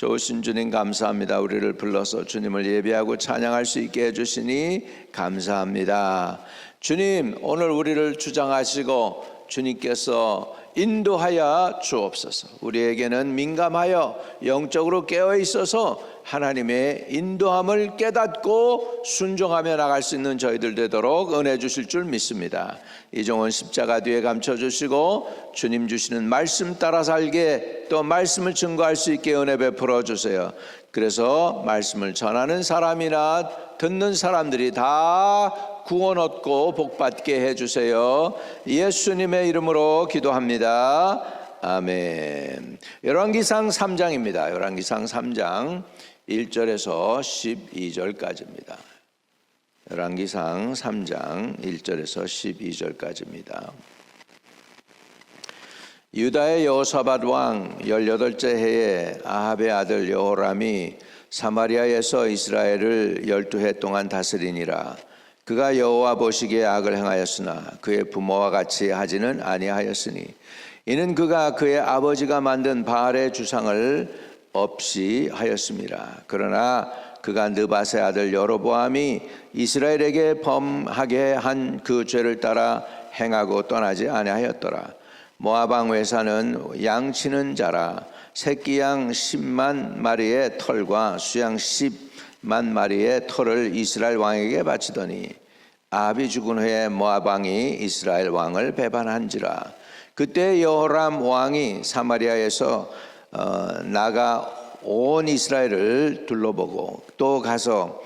좋으신 주님 감사합니다. 우리를 불러서 주님을 예배하고 찬양할 수 있게 해주시니 감사합니다. 주님, 오늘 우리를 주장하시고 주님께서 인도하여 주옵소서. 우리에게는 민감하여 영적으로 깨어 있어서 하나님의 인도함을 깨닫고 순종하며 나갈 수 있는 저희들 되도록 은혜 주실 줄 믿습니다. 이종원 십자가 뒤에 감춰주시고 주님 주시는 말씀 따라 살게, 또 말씀을 증거할 수 있게 은혜 베풀어 주세요. 그래서 말씀을 전하는 사람이나 듣는 사람들이 다 구원 얻고 복 받게 해주세요. 예수님의 이름으로 기도합니다. 아멘. 열왕기상 3장입니다. 열왕기상 3장 1절에서 12절까지입니다. 열왕기상 3장 1절에서 12절까지입니다. 유다의 여호사밧 왕 18째 해에 아합의 아들 여호람이 사마리아에서 이스라엘을 12해 동안 다스리니라. 그가 여호와 보시기에 악을 행하였으나 그의 부모와 같이 하지는 아니하였으니 이는 그가 그의 아버지가 만든 바알의 주상을 없이 하였습니다. 그러나 그가 느밧의 아들 여로보암이 이스라엘에게 범하게 한 그 죄를 따라 행하고 떠나지 아니하였더라. 모압 왕 외사는 양치는 자라 새끼 양 10만 마리의 털과 수양 10만 마리의 털을 이스라엘 왕에게 바치더니 아합이 죽은 후에 모압 왕이 이스라엘 왕을 배반한지라. 그때 여호람 왕이 사마리아에서 나가 온 이스라엘을 둘러보고 또 가서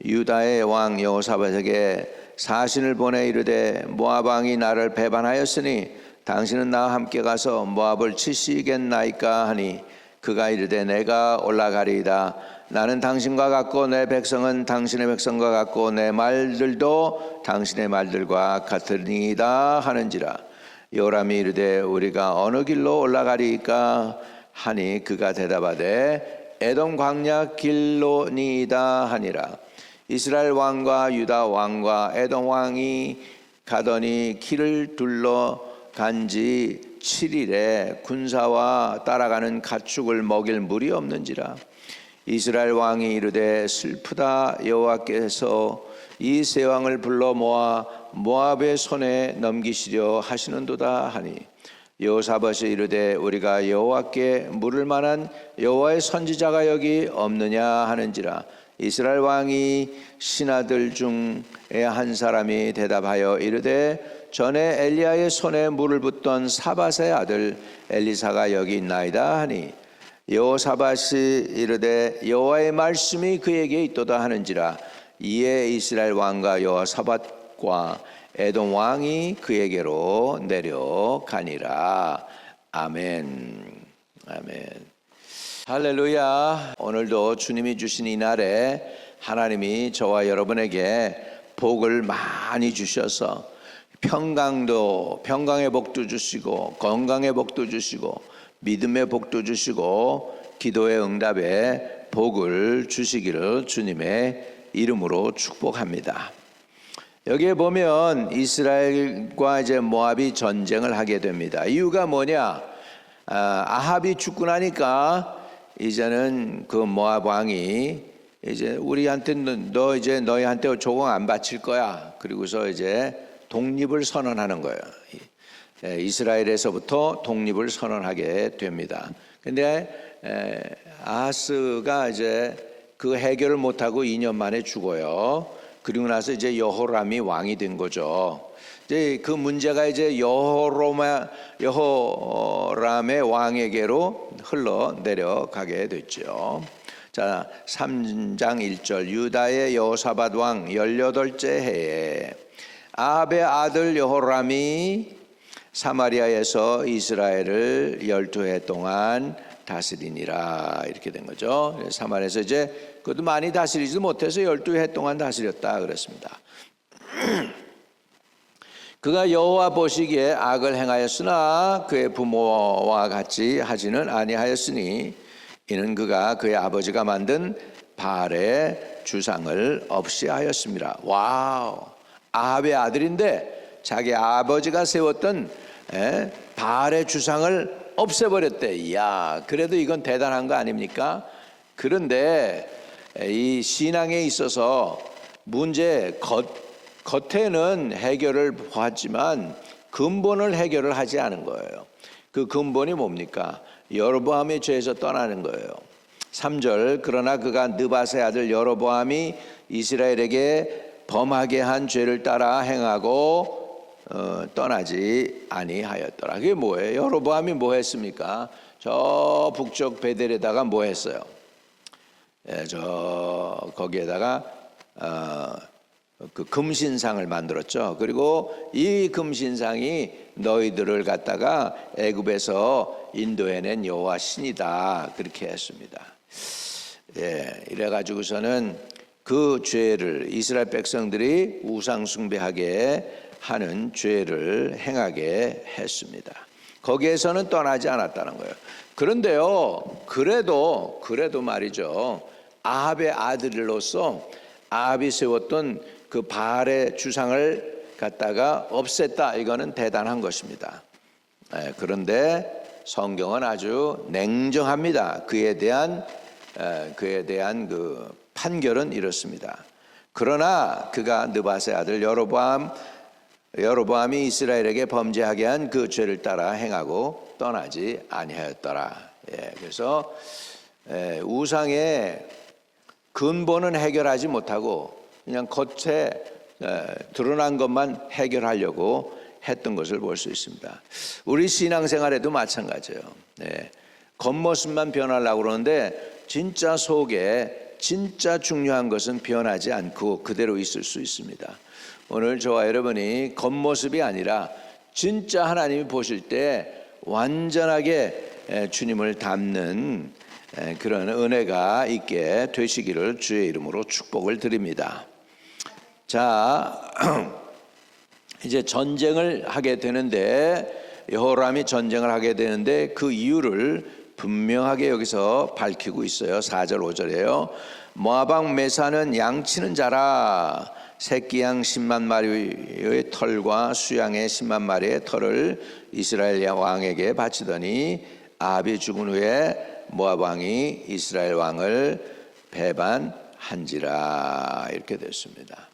유다의 왕 여호사밧에게 사신을 보내 이르되 모압 왕이 나를 배반하였으니 당신은 나와 함께 가서 모압을 치시겠나이까 하니 그가 이르되 내가 올라가리이다. 나는 당신과 같고 내 백성은 당신의 백성과 같고 내 말들도 당신의 말들과 같으니이다 하는지라. 요람이 이르되 우리가 어느 길로 올라가리이까 하니 그가 대답하되 에돔 광야 길로니이다 하니라. 이스라엘 왕과 유다 왕과 에돔 왕이 가더니 길을 둘러 간지 7일에 군사와 따라가는 가축을 먹일 물이 없는지라. 이스라엘 왕이 이르되 슬프다. 여호와께서 이 세 왕을 불러 모아 모압의 손에 넘기시려 하시는도다 하니 여호사밧이 이르되 우리가 여호와께 물을 만한 여호와의 선지자가 여기 없느냐 하는지라. 이스라엘 왕이 신하들 중에 한 사람이 대답하여 이르되 전에 엘리야의 손에 물을 붓던 사밧의 아들 엘리사가 여기 있나이다 하니 여호사밧이 이르되 여호와의 말씀이 그에게 있도다 하는지라. 이에 이스라엘 왕과 여호사밧과 에돔 왕이 그에게로 내려가니라. 아멘. 아멘. 할렐루야. 오늘도 주님이 주신 이 날에 하나님이 저와 여러분에게 복을 많이 주셔서 평강의 복도 주시고 건강의 복도 주시고 믿음의 복도 주시고 기도의 응답에 복을 주시기를 주님의 이름으로 축복합니다. 여기에 보면 이스라엘과 이제 모압이 전쟁을 하게 됩니다. 이유가 뭐냐? 아합이 죽고 나니까 이제는 그 모압 왕이 이제 우리한테 너희한테 조공 안 바칠 거야. 그리고서 이제 독립을 선언하는 거예요. 이스라엘에서부터 독립을 선언하게 됩니다. 근데 아하스가 이제 그 해결을 못하고 2년 만에 죽어요. 그리고 나서 이제 여호람이 왕이 된 거죠. 이제 그 문제가 이제 여호람의 왕에게로 흘러 내려가게 됐죠. 자, 3장 1절 유다의 여호사밧 왕 18째 해에 아합의 아들 여호람이 사마리아에서 이스라엘을 12해 동안 다스리니라. 이렇게 된 거죠. 사마리아에서 이제 그것도 많이 다스리지도 못해서 12해 동안 다스렸다 그랬습니다. 그가 여호와 보시기에 악을 행하였으나 그의 부모와 같이 하지는 아니하였으니 이는 그가 그의 아버지가 만든 바알의 주상을 없이 하였습니다. 와우. 아합의 아들인데 자기 아버지가 세웠던 바알의 주상을 없애버렸대. 이야, 그래도 이건 대단한 거 아닙니까? 그런데 이 신앙에 있어서 문제 겉에는 해결을 보았지만 근본을 해결을 하지 않은 거예요. 그 근본이 뭡니까? 여로보암의 죄에서 떠나는 거예요. 3절 그러나 그가 느밧의 아들 여로보암이 이스라엘에게 범하게 한 죄를 따라 행하고 떠나지 아니하였더라. 그게 뭐예요? 여로보암이 뭐 했습니까? 저 북쪽 베델에다가 뭐 했어요? 저 거기에다가 그 금신상을 만들었죠. 그리고 이 금신상이 너희들을 갖다가 애굽에서 인도해낸 여호와 신이다 그렇게 했습니다. 이래 가지고서는 그 죄를 이스라엘 백성들이 우상 숭배하게 하는 죄를 행하게 했습니다. 거기에서는 떠나지 않았다는 거예요. 그런데요, 그래도 말이죠, 아합의 아들로서 아합이 세웠던 그 바알의 주상을 갖다가 없앴다. 이거는 대단한 것입니다. 그런데 성경은 아주 냉정합니다. 그에 대한 그 판결은 이렇습니다. 그러나 그가 느밧의 아들 여로보암이 이스라엘에게 범죄하게 한 그 죄를 따라 행하고 떠나지 아니하였더라. 그래서 우상의 근본은 해결하지 못하고 그냥 겉에 드러난 것만 해결하려고 했던 것을 볼 수 있습니다. 우리 신앙생활에도 마찬가지예요. 겉모습만 변하려고 그러는데 진짜 속에 진짜 중요한 것은 변하지 않고 그대로 있을 수 있습니다. 오늘 저와 여러분이 겉모습이 아니라 진짜 하나님이 보실 때 완전하게 주님을 닮는 그런 은혜가 있게 되시기를 주의 이름으로 축복을 드립니다. 자, 이제 전쟁을 하게 되는데 여호람이 전쟁을 하게 되는데 그 이유를 분명하게 여기서 밝히고 있어요. 4절 5절이에요. 모압 왕 메사는 양치는 자라 새끼 양 10만 마리의 털과 수양의 10만 마리의 털을 이스라엘 왕에게 바치더니 아합이 죽은 후에 모압 왕이 이스라엘 왕을 배반한지라 이렇게 됐습니다.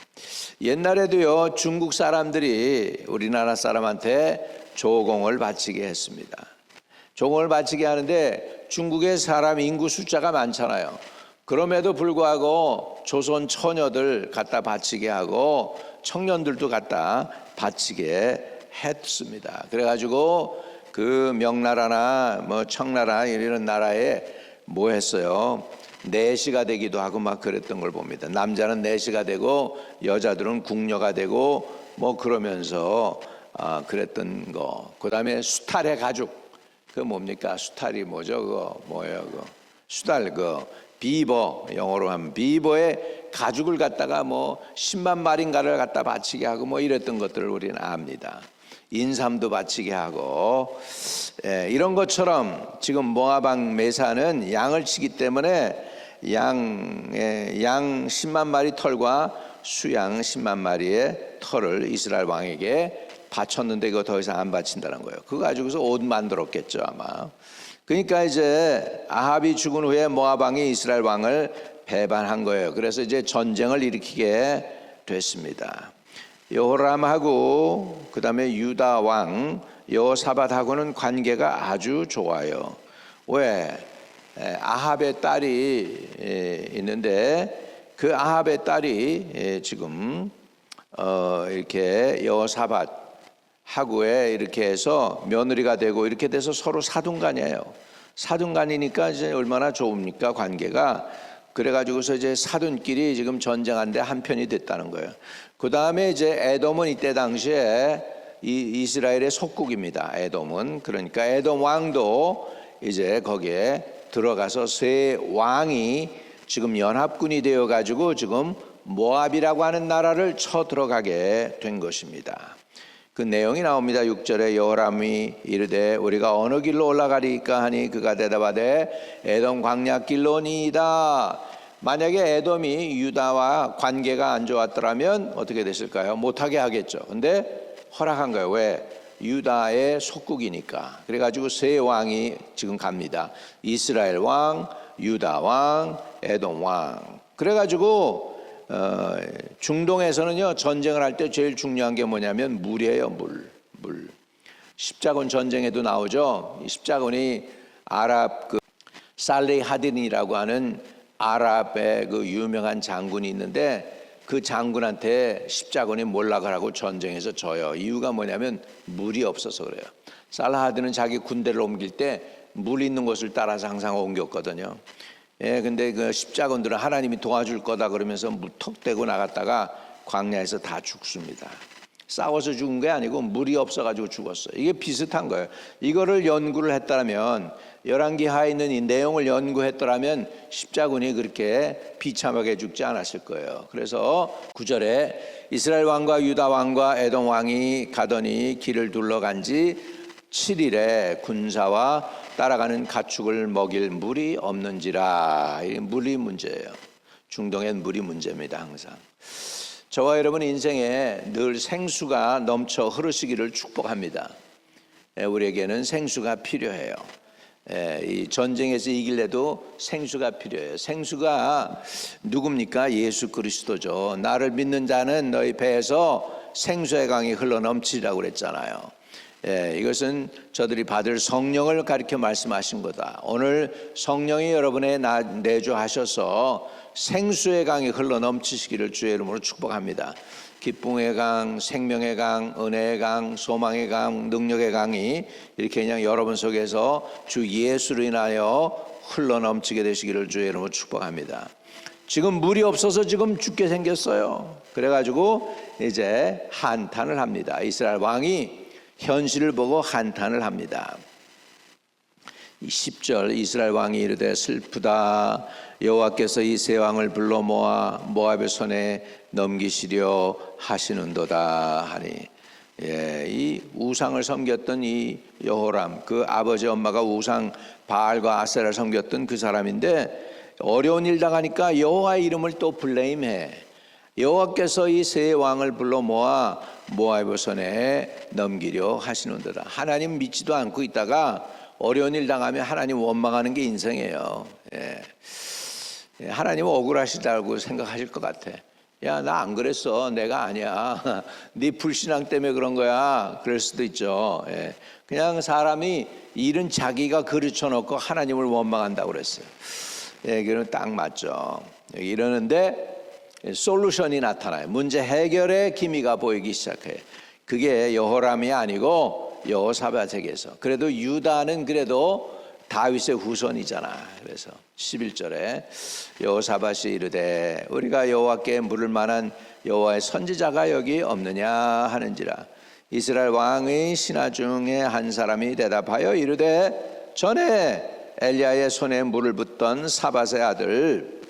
옛날에도요, 중국 사람들이 우리나라 사람한테 조공을 바치게 했습니다. 조공을 바치게 하는데 중국의 사람 인구 숫자가 많잖아요. 그럼에도 불구하고 조선 처녀들 갖다 바치게 하고 청년들도 갖다 바치게 했습니다. 그래가지고 그 명나라나 뭐 청나라 이런 나라에 뭐 했어요? 내시가 되기도 하고 막 그랬던 걸 봅니다. 남자는 내시가 되고 여자들은 궁녀가 되고 뭐 그러면서 그랬던 거. 그다음에 수탈의 가죽. 그 뭡니까? 수탈이 뭐죠? 그거 뭐예요? 그 수달 비버, 영어로 하면 비버의 가죽을 갖다가 뭐 10만 마리인가를 갖다 바치게 하고 뭐 이랬던 것들을 우리는 압니다. 인삼도 바치게 하고 이런 것처럼 지금 모압 왕 메사는 양을 치기 때문에 양 10만 마리 털과 수양 10만 마리의 털을 이스라엘 왕에게 바쳤는데 이거 더 이상 안 바친다는 거예요. 그거 가지고서 옷 만들었겠죠 아마. 그러니까 이제 아합이 죽은 후에 모압 왕이 이스라엘 왕을 배반한 거예요. 그래서 이제 전쟁을 일으키게 됐습니다. 여호람하고 그다음에 유다 왕 여호사밧하고는 관계가 아주 좋아요. 왜? 아합의 딸이 있는데 그 아합의 딸이 지금 이렇게 여호사밧 하고에 이렇게 해서 며느리가 되고 이렇게 돼서 서로 사돈간이에요. 사돈간이니까 이제 얼마나 좋습니까 관계가. 그래가지고서 이제 사돈끼리 지금 전쟁한데 한편이 됐다는 거예요. 그 다음에 이제 에돔은 이때 당시에 이스라엘의 속국입니다. 에돔은. 그러니까 에돔 왕도 이제 거기에 들어가서 세 왕이 지금 연합군이 되어가지고 지금 모압이라고 하는 나라를 쳐 들어가게 된 것입니다. 그 내용이 나옵니다. 6절에 여호람이 이르되 우리가 어느 길로 올라가리까 하니 그가 대답하되 에돔 광야길로니이다. 만약에 에돔이 유다와 관계가 안 좋았더라면 어떻게 됐을까요? 못하게 하겠죠. 근데 허락한 거예요. 왜? 유다의 속국이니까. 그래가지고 세 왕이 지금 갑니다. 이스라엘 왕, 유다 왕, 에돔 왕. 그래가지고 중동에서는요 전쟁을 할 때 제일 중요한 게 뭐냐면 물이에요. 물. 십자군 전쟁에도 나오죠. 이 십자군이 아랍 살레 하딘이라고 하는 아랍의 그 유명한 장군이 있는데 그 장군한테 십자군이 몰락을 하고 전쟁에서 져요. 이유가 뭐냐면 물이 없어서 그래요. 살라하드는 자기 군대를 옮길 때 물 있는 곳을 따라서 항상 옮겼거든요. 근데 그 십자군들은 하나님이 도와줄 거다 그러면서 턱 대고 나갔다가 광야에서 다 죽습니다. 싸워서 죽은 게 아니고 물이 없어가지고 죽었어요. 이게 비슷한 거예요. 이거를 연구를 했다면 열왕기하에 있는 이 내용을 연구했더라면 십자군이 그렇게 비참하게 죽지 않았을 거예요. 그래서 9절에 이스라엘 왕과 유다 왕과 에돔 왕이 가더니 길을 둘러간 지 7일에 군사와 따라가는 가축을 먹일 물이 없는지라. 물이 문제예요. 중동엔 물이 문제입니다. 항상 저와 여러분 인생에 늘 생수가 넘쳐 흐르시기를 축복합니다. 우리에게는 생수가 필요해요. 이 전쟁에서 이길래도 생수가 필요해요. 생수가 누굽니까? 예수 그리스도죠. 나를 믿는 자는 너희 배에서 생수의 강이 흘러 넘치리라고 그랬잖아요. 이것은 저들이 받을 성령을 가리켜 말씀하신 거다. 오늘 성령이 여러분의 내주하셔서 생수의 강이 흘러 넘치시기를 주의 이름으로 축복합니다. 기쁨의 강, 생명의 강, 은혜의 강, 소망의 강, 능력의 강이 이렇게 그냥 여러분 속에서 주 예수로 인하여 흘러 넘치게 되시기를 주의 이름으로 축복합니다. 지금 물이 없어서 지금 죽게 생겼어요. 그래가지고 이제 한탄을 합니다. 이스라엘 왕이 현실을 보고 한탄을 합니다. 10절 이스라엘 왕이 이르되 슬프다. 여호와께서 이 세 왕을 불러 모아 모압의 손에 넘기시려 하시는도다 하니. 이 우상을 섬겼던 이 여호람, 그 아버지 엄마가 우상 바알과 아세라를 섬겼던 그 사람인데 어려운 일 당하니까 여호와의 이름을 또 블레임해. 여호와께서 이 세 왕을 불러 모아 모압의 손에 넘기려 하시는도다. 하나님 믿지도 않고 있다가 어려운 일 당하면 하나님 원망하는 게 인생이에요. 하나님 억울하시다고 생각하실 것 같아. 야, 나 안 그랬어. 내가 아니야. 네 불신앙 때문에 그런 거야. 그럴 수도 있죠. 그냥 사람이 일은 자기가 그르쳐 놓고 하나님을 원망한다고 그랬어요. 그건 딱 맞죠. 이러는데 솔루션이 나타나요. 문제 해결의 기미가 보이기 시작해요. 그게 여호람이 아니고 여호사밧에게서. 그래도 유다는 그래도 다윗의 후손이잖아. 그래서 11절에 여호사밧이 이르되 우리가 여호와께 물을 만한 여호와의 선지자가 여기 없느냐 하는지라. 이스라엘 왕의 신하 중에 한 사람이 대답하여 이르되 전에 엘리야의 손에 물을 붓던 사밧의 아들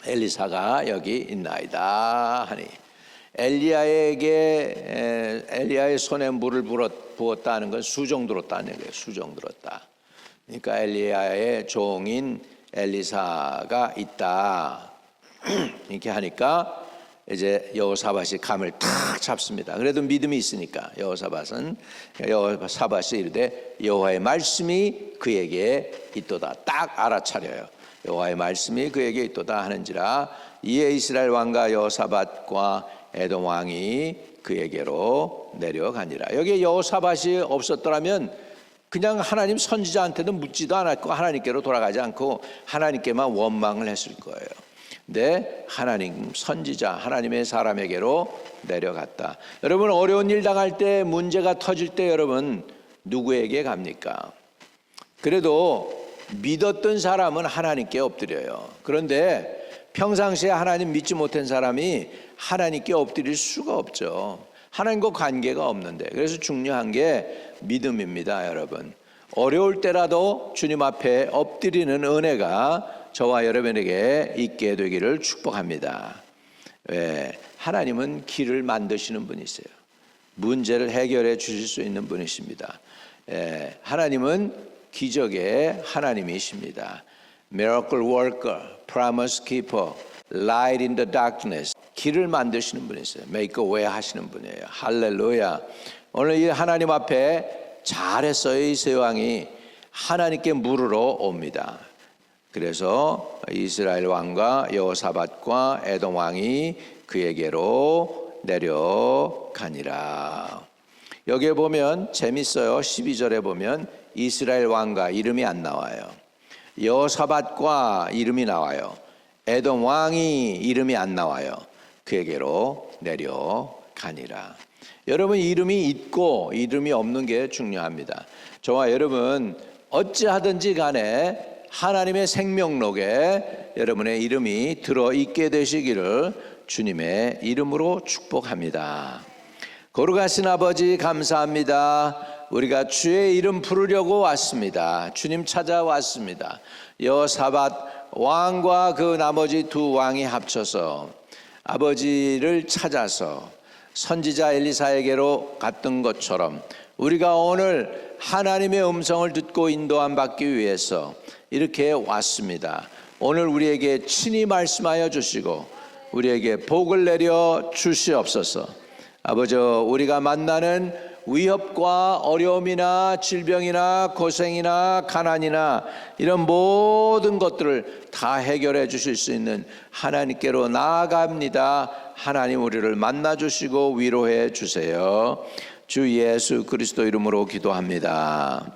엘리사가 여기 있나이다 하니. 엘리야의 손에 물을 부었다는 건 수종 들었다는 얘기예요. 수종 들었다. 그러니까 엘리야의 종인 엘리사가 있다. 이렇게 하니까 이제 여호사밧이 감을 탁 잡습니다. 그래도 믿음이 있으니까 여호사밧이 이르되 여호와의 말씀이 그에게 있도다. 딱 알아차려요. 여호와의 말씀이 그에게 있도다 하는지라. 이에 이스라엘 왕과 여호사밧과 에돔 왕이 그에게로 내려가니라. 여기에 여호사밧이 없었더라면 그냥 하나님 선지자한테도 묻지도 않았고 하나님께로 돌아가지 않고 하나님께만 원망을 했을 거예요. 근데 하나님 선지자 하나님의 사람에게로 내려갔다. 여러분 어려운 일 당할 때 문제가 터질 때 여러분 누구에게 갑니까? 그래도 믿었던 사람은 하나님께 엎드려요. 그런데 평상시에 하나님 믿지 못한 사람이 하나님께 엎드릴 수가 없죠. 하나님과 관계가 없는데. 그래서 중요한 게 믿음입니다, 여러분. 어려울 때라도 주님 앞에 엎드리는 은혜가 저와 여러분에게 있게 되기를 축복합니다. 왜? 하나님은 길을 만드시는 분이세요. 문제를 해결해 주실 수 있는 분이십니다. 하나님은 기적의 하나님이십니다. Miracle worker, promise keeper, light in the darkness. 길을 만드시는 분이세요. Make a way 하시는 분이에요. 할렐루야. 오늘 이 하나님 앞에 잘했어요. 이 세 왕이 하나님께 물으러 옵니다. 그래서 이스라엘 왕과 여호사밧과 에돔 왕이 그에게로 내려가니라. 여기에 보면 재밌어요. 12절에 보면 이스라엘 왕과 이름이 안 나와요. 여호사밧과 이름이 나와요. 에돔 왕이 이름이 안 나와요. 그에게로 내려가니라. 여러분, 이름이 있고 이름이 없는 게 중요합니다. 저와 여러분 어찌하든지 간에 하나님의 생명록에 여러분의 이름이 들어있게 되시기를 주님의 이름으로 축복합니다. 거룩하신 아버지, 감사합니다. 우리가 주의 이름 부르려고 왔습니다. 주님 찾아왔습니다. 여호사밧 왕과 그 나머지 두 왕이 합쳐서 아버지를 찾아서 선지자 엘리사에게로 갔던 것처럼 우리가 오늘 하나님의 음성을 듣고 인도함 받기 위해서 이렇게 왔습니다. 오늘 우리에게 친히 말씀하여 주시고 우리에게 복을 내려 주시옵소서. 아버지, 우리가 만나는 위협과 어려움이나 질병이나 고생이나 가난이나 이런 모든 것들을 다 해결해 주실 수 있는 하나님께로 나아갑니다. 하나님, 우리를 만나 주시고 위로해 주세요. 주 예수 그리스도 이름으로 기도합니다.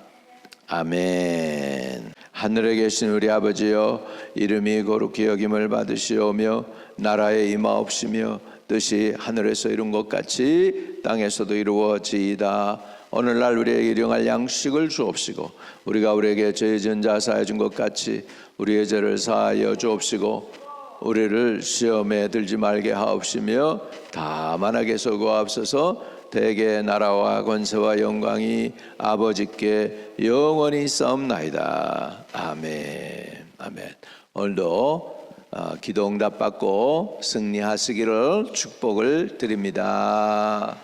아멘. 하늘에 계신 우리 아버지여, 이름이 거룩히 여김을 받으시오며 나라에 임하옵시며 뜻이 하늘에서 이룬 것 같이 땅에서도 이루어지이다. 오늘날 우리에게 일용할 양식을 주옵시고 우리가 우리에게 죄 지은 자 사하여 준 것 같이 우리의 죄를 사하여 주옵시고 우리를 시험에 들지 말게 하옵시며 다만 악에서 구하옵소서. 대개 나라와 권세와 영광이 아버지께 영원히 있사옵나이다. 아멘. 아멘. 오늘도 기도 응답 받고 승리하시기를 축복을 드립니다.